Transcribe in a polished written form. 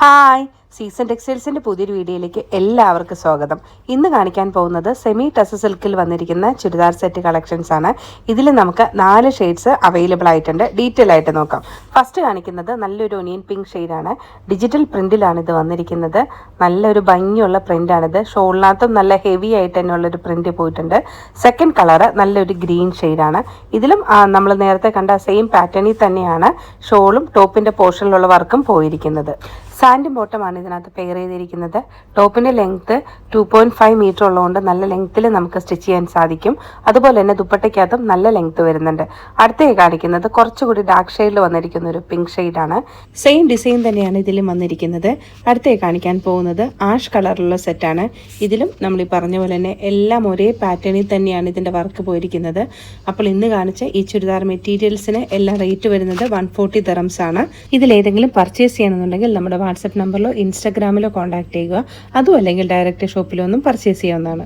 Hi, season ടെക്സ്റ്റൈൽസിൻ്റെ പുതിയൊരു വീഡിയോയിലേക്ക് എല്ലാവർക്കും സ്വാഗതം. ഇന്ന് കാണിക്കാൻ പോകുന്നത് സെമി ടസ് സിൽക്കിൽ വന്നിരിക്കുന്ന ചുരിദാർ സെറ്റ് കളക്ഷൻസ് ആണ്. ഇതിൽ നമുക്ക് 4 ഷെയ്ഡ്സ് അവൈലബിൾ ആയിട്ടുണ്ട്. ഡീറ്റെയിൽ ആയിട്ട് നോക്കാം. ഫസ്റ്റ് കാണിക്കുന്നത് നല്ലൊരു ഒനിയൻ പിങ്ക് ഷെയ്ഡാണ്. ഡിജിറ്റൽ പ്രിൻറ്റിലാണ് ഇത് വന്നിരിക്കുന്നത്. നല്ലൊരു ഭംഗിയുള്ള പ്രിൻ്റാണിത്. ഷോളിനകത്തും നല്ല ഹെവി ആയിട്ട് തന്നെയുള്ളൊരു പ്രിൻറ്റ് പോയിട്ടുണ്ട്. സെക്കൻഡ് കളറ് നല്ലൊരു ഗ്രീൻ ഷെയ്ഡാണ്. ഇതിലും നമ്മൾ നേരത്തെ കണ്ട സെയിം പാറ്റേണിൽ തന്നെയാണ് ഷോളും ടോപ്പിൻ്റെ പോർഷനിലുള്ള വർക്കും പോയിരിക്കുന്നത്. സാൻഡും ബോട്ടമാണ് ഇതിനകത്ത് പെയർ ചെയ്തിരിക്കുന്നത്. ടോപ്പിൻ്റെ ലെങ്ത്ത് 2.5 മീറ്റർ ഉള്ളതുകൊണ്ട് നല്ല ലെങ്ത്തിൽ നമുക്ക് സ്റ്റിച്ച് ചെയ്യാൻ സാധിക്കും. അതുപോലെ തന്നെ ദുപ്പട്ടയ്ക്കകത്തും നല്ല ലെങ്ത്ത് വരുന്നുണ്ട്. അടുത്തേക്ക് കാണിക്കുന്നത് കുറച്ചുകൂടി ഡാർക്ക് ഷെയ്ഡിൽ വന്നിരിക്കുന്ന ഒരു പിങ്ക് ഷെയ്ഡാണ്. സെയിം ഡിസൈൻ തന്നെയാണ് ഇതിലും വന്നിരിക്കുന്നത്. അടുത്തേക്ക് കാണിക്കാൻ പോകുന്നത് ആഷ് കളറിലുള്ള സെറ്റാണ്. ഇതിലും നമ്മൾ ഈ പറഞ്ഞ പോലെ തന്നെ എല്ലാം ഒരേ പാറ്റേണിൽ തന്നെയാണ് ഇതിൻ്റെ വർക്ക് പോയിരിക്കുന്നത്. അപ്പോൾ ഇന്ന് കാണിച്ച ഈ ചുരിദാർ മെറ്റീരിയൽസിന് എല്ലാം റേറ്റ് വരുന്നത് 140 dirhams ആണ്. ഇതിലേതെങ്കിലും പർച്ചേസ് ചെയ്യണമെന്നുണ്ടെങ്കിൽ നമ്മുടെ വാട്സപ്പ് നമ്പറിലോ ഇൻസ്റ്റാഗ്രാമിലോ കോൺടാക്ട് ചെയ്യുക. അതും അല്ലെങ്കിൽ ഡയറക്റ്റ് ഷോപ്പിലോ ഒന്നും പർച്ചേസ് ചെയ്യാവുന്നതാണ്.